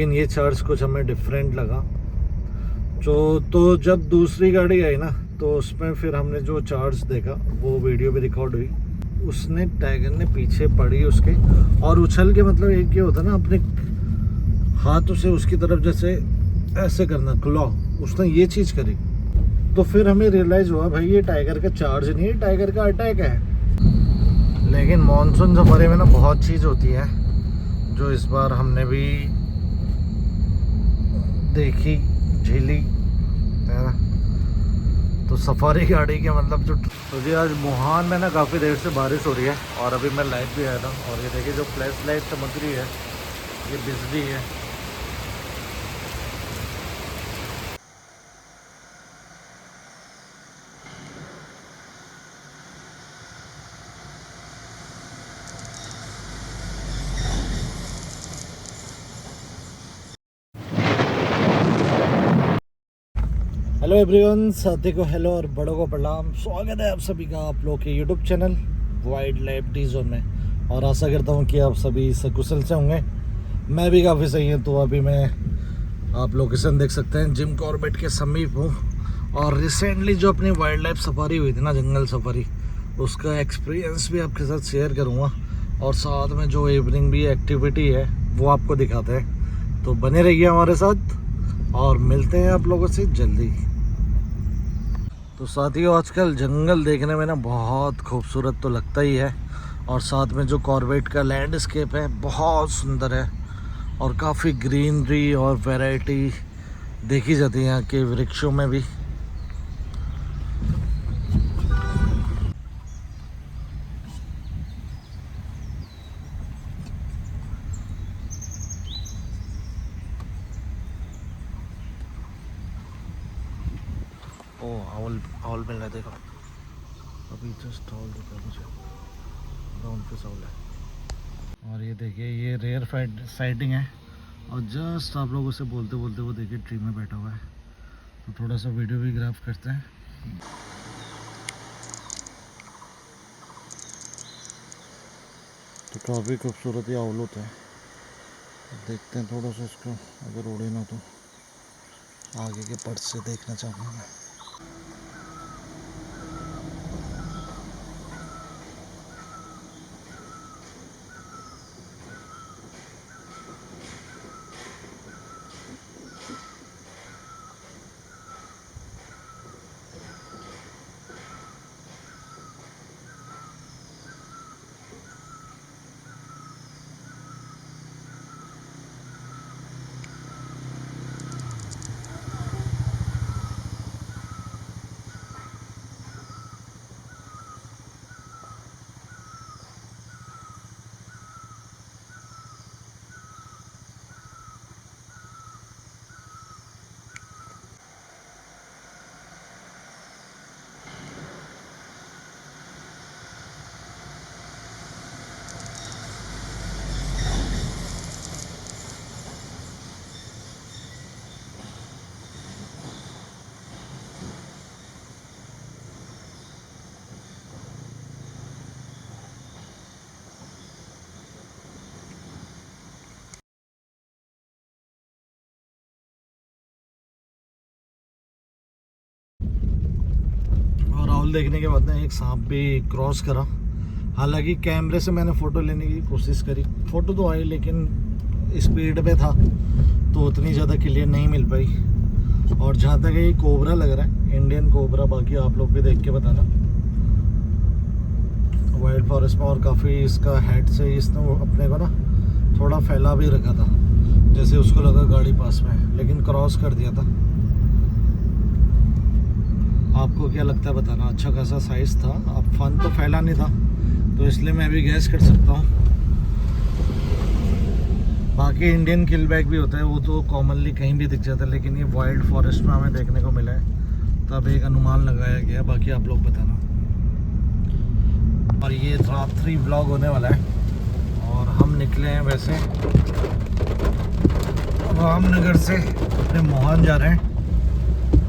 लेकिन ये चार्ज कुछ हमें डिफरेंट लगा। तो जब दूसरी गाड़ी आई ना, तो उसमें फिर हमने जो चार्ज देखा वो वीडियो भी रिकॉर्ड हुई। उसने टाइगर ने पीछे पड़ी उसके और उछल के, मतलब एक ये होता ना अपने हाथों से उसकी तरफ जैसे ऐसे करना क्लॉ, उसने ये चीज़ करी। तो फिर हमें रियलाइज़ हुआ भाई ये टाइगर का चार्ज नहीं है, टाइगर का अटैक है। लेकिन मानसून सफारी में ना बहुत चीज़ होती है जो इस बार हमने भी देखी, झेली है ना। तो सफारी गाड़ी के मतलब जो तो जी आज वुहान में ना काफ़ी देर से बारिश हो रही है और अभी मैं लाइट भी आया था और ये देखिए जो फ्लैश लाइट चमक रही है ये बिजली है। हेलो एवरीवन, साथी को हेलो और बड़ों को प्रणाम। स्वागत है आप सभी का आप लोग के YouTube channel wild life D zone में और आशा करता हूँ कि आप सभी सकुशल से होंगे। मैं भी काफ़ी सही हूँ। तो अभी मैं आप लोकेशन देख सकते हैं, जिम कॉर्बेट के समीप हूँ और रिसेंटली जो अपनी वाइल्ड लाइफ सफारी हुई थी ना, जंगल सफारी, उसका एक्सपीरियंस भी आपके साथ शेयर करूँगा और साथ में जो इवनिंग भी एक्टिविटी है वो आपको दिखाते हैं। तो बने रहिए हमारे साथ और मिलते हैं आप लोगों से जल्दी। तो साथियों आजकल जंगल देखने में ना बहुत खूबसूरत तो लगता ही है और साथ में जो कॉर्बेट का लैंडस्केप है बहुत सुंदर है और काफ़ी ग्रीनरी और वैरायटी देखी जाती है यहाँ के वृक्षों में भी। ओ आउल मिल रहा है, देखो अभी जस्ट आउल दिखा मुझे, ग्राउंड पे आउल है। और ये देखिए ये रेयर साइटिंग है और जस्ट आप लोगों से बोलते बोलते वो देखिए ट्री में बैठा हुआ है। तो थोड़ा सा वीडियो भी ग्राफ करते हैं। तो काफ़ी खूबसूरत ही आउल होता है। देखते हैं थोड़ा सा इसको, अगर उड़े ना तो आगे के पर्च से देखना चाहूँगा मैं। राहुल देखने के बाद ना एक सांप भी क्रॉस करा। हालांकि कैमरे से मैंने फ़ोटो लेने की कोशिश करी, फ़ोटो तो आई लेकिन स्पीड पे था तो उतनी ज़्यादा क्लियर नहीं मिल पाई। और जहाँ तक ये कोबरा लग रहा है, इंडियन कोबरा, बाकी आप लोग भी देख के बताना। वाइल्ड फॉरेस्ट में और काफ़ी इसका हेड से इसने अपने को ना थोड़ा फैला भी रखा था, जैसे उसको लगा गाड़ी पास में, लेकिन क्रॉस कर दिया था। आपको क्या लगता है बताना। अच्छा खासा साइज़ था, अब फन तो फैला नहीं था तो इसलिए मैं भी गैस कर सकता हूँ। बाकी इंडियन किलबैक भी होता है, वो तो कॉमनली कहीं भी दिख जाता है, लेकिन ये वाइल्ड फॉरेस्ट में हमें देखने को मिला है तब एक अनुमान लगाया गया। बाकी आप लोग बताना। और ये रात्रि व्लॉग होने वाला है और हम निकले हैं वैसे रामनगर से अपने मोहान जा रहे हैं।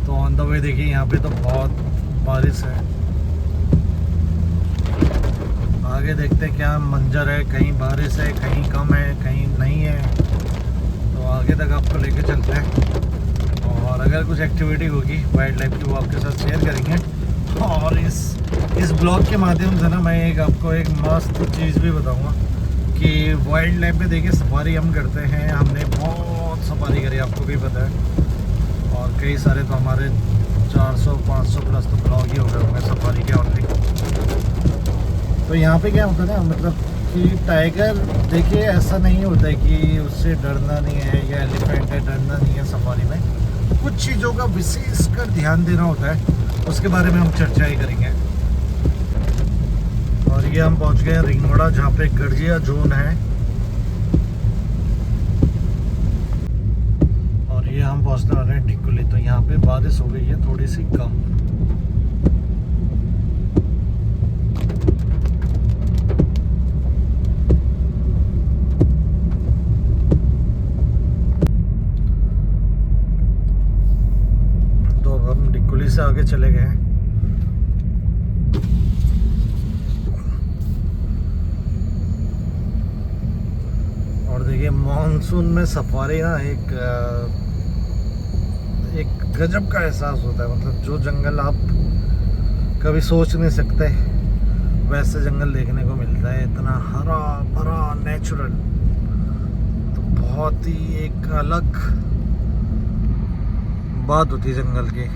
तो ऑन द वे देखिए यहाँ पे तो बहुत बारिश है। आगे देखते हैं क्या मंजर है, कहीं बारिश है, कहीं कम है, कहीं नहीं है। तो आगे तक आपको लेके चलते हैं और अगर कुछ एक्टिविटी होगी वाइल्ड लाइफ की वो आपके साथ शेयर करेंगे। और इस ब्लॉग के माध्यम से ना मैं आपको एक मस्त चीज़ भी बताऊंगा कि वाइल्ड लाइफ में देखिए सफारी हम करते हैं, हमने बहुत सफारी करी आपको भी पता है, और कई सारे तो हमारे 400-500 प्लस तो ब्लॉग ही हो गए होंगे सफारी के ऑनली। तो यहाँ पे क्या होता है ना, मतलब कि टाइगर देखिए ऐसा नहीं होता है कि उससे डरना नहीं है या एलिफेंट है डरना नहीं है। सफारी में कुछ चीज़ों का विशेष कर ध्यान देना होता है, उसके बारे में हम चर्चा ही करेंगे। और ये हम पहुँच गए रिंगोड़ा जहाँ पे गर्जिया जोन है, और ये हम पहुँचने वाले हैं टिकुली। तो यहाँ पे बारिश हो गई है थोड़ी सी कम। से आगे चले गए हैं और देखिए मानसून में सफारी ना एक गजब का एहसास होता है। मतलब जो जंगल आप कभी सोच नहीं सकते वैसे जंगल देखने को मिलता है, इतना हरा भरा नेचुरल। तो बहुत ही एक अलग बात होती है जंगल की।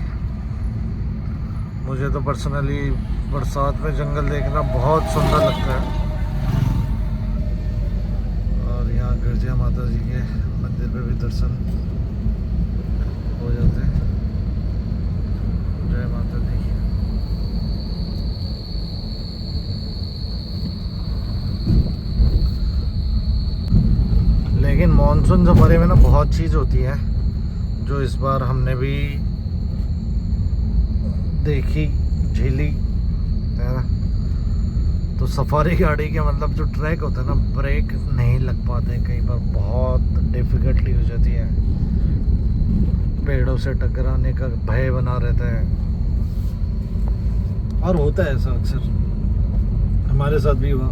मुझे तो पर्सनली बरसात में जंगल देखना बहुत सुंदर लगता है। और यहाँ गिरजा माता जी के मंदिर पे भी दर्शन हो जाते हैं। जय माता दी। लेकिन मॉनसून सफारी में ना बहुत चीज़ होती है जो इस बार हमने भी देखी झेली है ना। तो सफारी गाड़ी के मतलब जो ट्रैक होता है ना, ब्रेक नहीं लग पाते, कई बार बहुत डिफिकल्टली हो जाती है, पेड़ों से टकराने का भय बना रहता है। और होता है ऐसा अक्सर, हमारे साथ भी हुआ।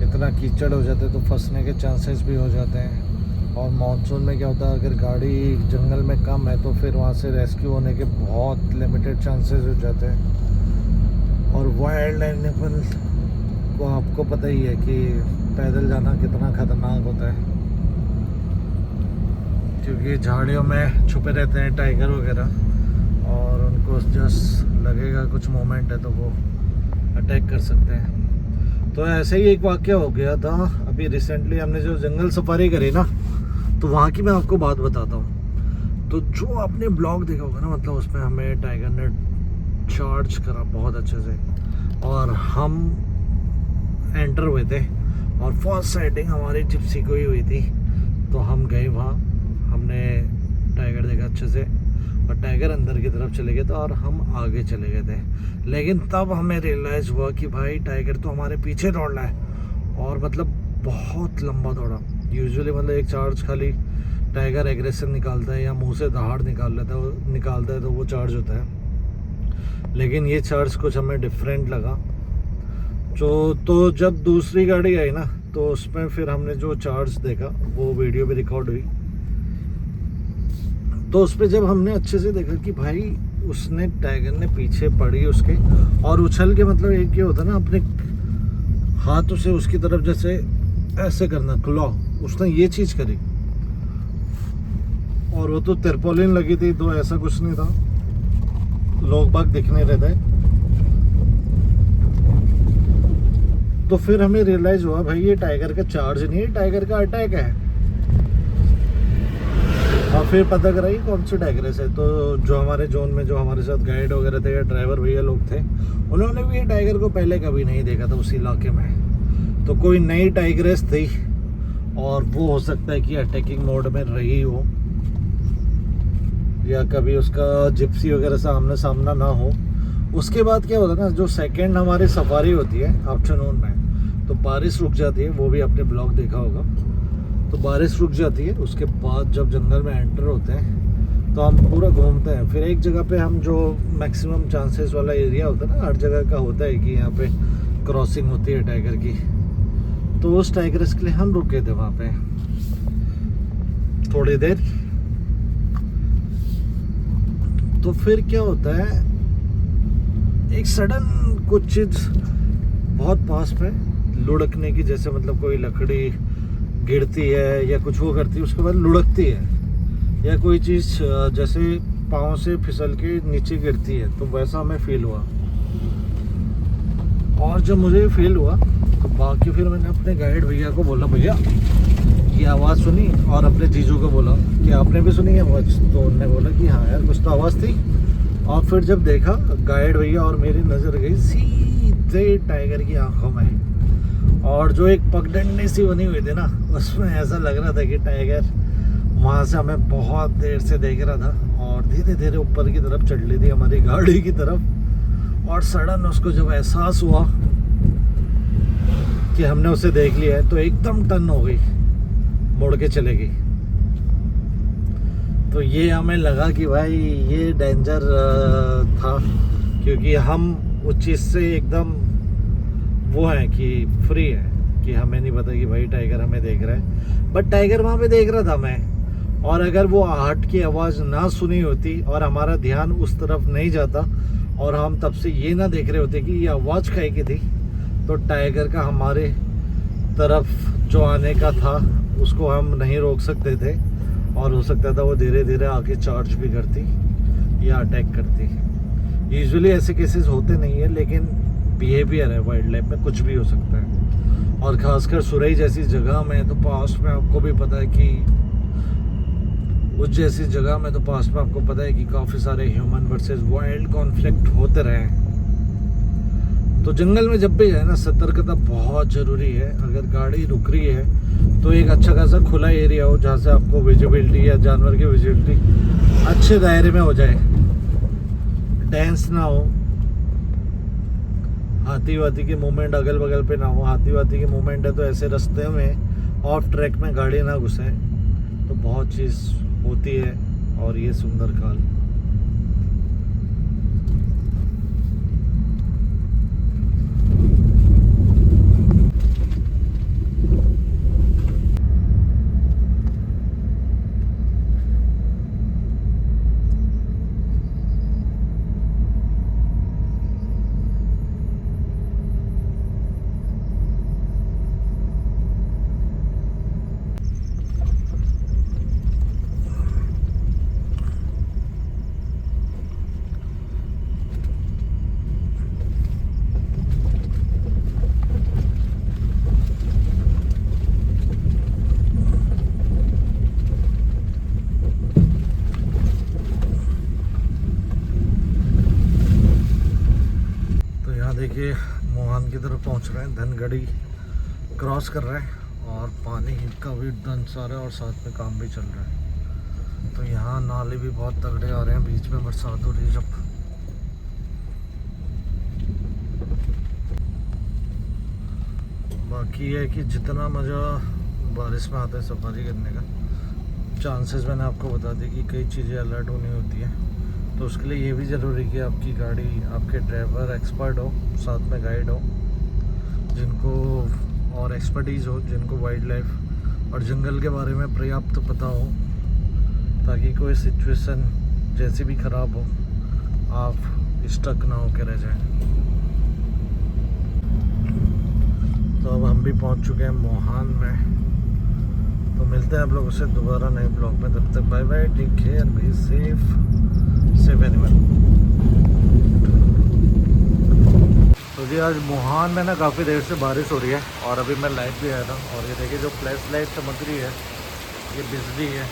इतना कीचड़ हो जाते तो फंसने के चांसेस भी हो जाते हैं। और मानसून में क्या होता है, अगर गाड़ी जंगल में कम है तो फिर वहाँ से रेस्क्यू होने के बहुत लिमिटेड चांसेस हो जाते हैं। और वाइल्ड एनिमल को आपको पता ही है कि पैदल जाना कितना खतरनाक होता है, क्योंकि झाड़ियों में छुपे रहते हैं टाइगर वगैरह, और उनको जस्ट लगेगा कुछ मोमेंट है तो वो अटैक कर सकते हैं। तो ऐसे ही एक वाक़या हो गया था अभी रिसेंटली, हमने जो जंगल सफारी करी ना, तो वहाँ की मैं आपको बात बताता हूँ। तो जो आपने ब्लॉग देखा होगा ना, मतलब उसमें हमें टाइगर ने चार्ज करा बहुत अच्छे से, और हम एंटर हुए थे और फर्स्ट साइटिंग हमारी जिप्सी को ही हुई थी। तो हम गए वहाँ, हमने टाइगर देखा अच्छे से, और टाइगर अंदर की तरफ चले गए थे और हम आगे चले गए थे। लेकिन तब हमें रियलाइज़ हुआ कि भाई टाइगर तो हमारे पीछे दौड़ रहा है, और मतलब बहुत लंबा दौड़ा। यूजुअली मतलब एक चार्ज खाली टाइगर एग्रेशन निकालता है या मुंह से दहाड़ निकालता है तो वो चार्ज होता है। लेकिन ये चार्ज कुछ हमें डिफरेंट लगा। तो जब दूसरी गाड़ी आई ना, तो उसमें फिर हमने जो चार्ज देखा वो वीडियो भी रिकॉर्ड हुई। तो उस पर जब हमने अच्छे से देखा कि भाई उसने टाइगर ने पीछे पड़ी उसके, और उछल के, मतलब एक ये होता ना अपने हाथों से उसकी तरफ जैसे ऐसे करना क्लॉ, उसने ये चीज़ करी। और वो तो तिरपोलिन लगी थी तो ऐसा कुछ नहीं था, लोग बाग दिखने रहते। तो फिर हमें रियलाइज़ हुआ भाई ये टाइगर का चार्ज नहीं है, टाइगर का अटैक है। और फिर पता करा ये कौन सी टाइग्रेस है। तो जो हमारे जोन में जो हमारे साथ गाइड वगैरह थे या ड्राइवर भैया लोग थे, उन्होंने भी ये टाइगर को पहले कभी नहीं देखा था उस इलाके में। तो कोई नई टाइग्रेस थी, और वो हो सकता है कि अटैकिंग मोड में रही हो, या कभी उसका जिप्सी वगैरह से आमने सामना ना हो। उसके बाद क्या होता है ना, जो सेकेंड हमारी सफारी होती है आफ्टरनून में, तो बारिश रुक जाती है, वो भी आपने ब्लॉग देखा होगा। तो बारिश रुक जाती है, उसके बाद जब जंगल में एंटर होते हैं तो हम पूरा घूमते हैं। फिर एक जगह पे हम जो मैक्सिमम चांसेस वाला एरिया होता है ना, हर जगह का होता है कि यहाँ पे क्रॉसिंग होती है टाइगर की, तो उस टाइगर्स के लिए हम रुके थे वहाँ पे थोड़ी देर। तो फिर क्या होता है, एक सडन कुछ चीज बहुत पास में लुढ़कने की, जैसे मतलब कोई लकड़ी गिरती है या कुछ वो करती है, उसके बाद लुढ़कती है, या कोई चीज जैसे पाँव से फिसल के नीचे गिरती है, तो वैसा हमें फील हुआ। और जब मुझे फील हुआ तो बाकी फिर मैंने अपने गाइड भैया को बोला, भैया ये आवाज़ सुनी, और अपने जीजू को बोला कि आपने भी सुनी है आवाज़? तो उन्होंने बोला कि हाँ यार कुछ तो आवाज़ थी। और फिर जब देखा, गाइड भैया और मेरी नज़र गई सीधे टाइगर की आंखों में, और जो एक पगडंडी सी बनी हुई थी ना, उसमें ऐसा लग रहा था कि टाइगर वहाँ से हमें बहुत देर से देख रहा था और धीरे धीरे ऊपर की तरफ चढ़ ली थी हमारी गाड़ी की तरफ। और सडन उसको जब एहसास हुआ कि हमने उसे देख लिया है, तो एकदम टर्न हो गई, मुड़ के चले गई। तो ये हमें लगा कि भाई ये डेंजर था, क्योंकि हम उस चीज़ से एकदम वो है कि फ्री है, कि हमें नहीं पता कि भाई टाइगर हमें देख रहा है, बट टाइगर वहाँ पे देख रहा था हमें। और अगर वो आहट की आवाज़ ना सुनी होती और हमारा ध्यान उस तरफ नहीं जाता और हम तब से ये ना देख रहे होते कि ये आवाज़ काहे की थी, तो टाइगर का हमारे तरफ जो आने का था उसको हम नहीं रोक सकते थे, और हो सकता था वो धीरे धीरे आके चार्ज भी करती या अटैक करती। यूजुअली ऐसे केसेस होते नहीं है, लेकिन बिहेवियर है वाइल्ड लाइफ में, कुछ भी हो सकता है। और ख़ासकर सुरई जैसी जगह में तो पास में आपको भी पता है कि उस जैसी जगह में तो पास में आपको पता है कि काफ़ी सारे ह्यूमन वर्सेस वाइल्ड कॉन्फ्लिक्ट होते रहे हैं। तो जंगल में जब भी जाए ना, सतर्कता बहुत ज़रूरी है। अगर गाड़ी रुक रही है तो एक अच्छा खासा खुला एरिया हो जहाँ से आपको विजिबिलिटी या जानवर की विजिबिलिटी अच्छे दायरे में हो जाए, डेंस ना हो, हाथी वाथी की मूवमेंट अगल बगल पे ना हो। हाथी वाथी की मूवमेंट है तो ऐसे रास्ते में ऑफ ट्रैक में गाड़ी ना घुसे, तो बहुत चीज़ होती है। और ये सुंदरकाल देखिए मोहान की तरफ पहुंच रहे हैं, धनगढ़ी क्रॉस कर रहे हैं, और पानी का भी डंस आ रहा है और साथ में काम भी चल रहा है। तो यहाँ नाले भी बहुत तगड़े आ रहे हैं, बीच में बरसात हो रही है जब। बाकी है कि जितना मज़ा बारिश में आता है सफारी करने का, चांसेस मैंने आपको बता दी कि कई चीज़ें अलर्ट होनी होती हैं। तो उसके लिए ये भी ज़रूरी कि आपकी गाड़ी, आपके ड्राइवर एक्सपर्ट हो, साथ में गाइड हो जिनको और एक्सपर्टीज़ हो, जिनको वाइल्ड लाइफ और जंगल के बारे में पर्याप्त पता हो, ताकि कोई सिचुएशन जैसी भी ख़राब हो आप स्टक ना होकर रह जाएं। तो अब हम भी पहुंच चुके हैं मोहान में। तो मिलते हैं आप लोगों से दोबारा नए ब्लॉग में, तब तक bye bye, take care, be safe animal. तो जी आज मोहान में ना काफ़ी देर से बारिश हो रही है, और अभी मैं लाइट भी आया था, और ये देखिए जो फ्लैश लाइट चमक रही है ये बिजली है।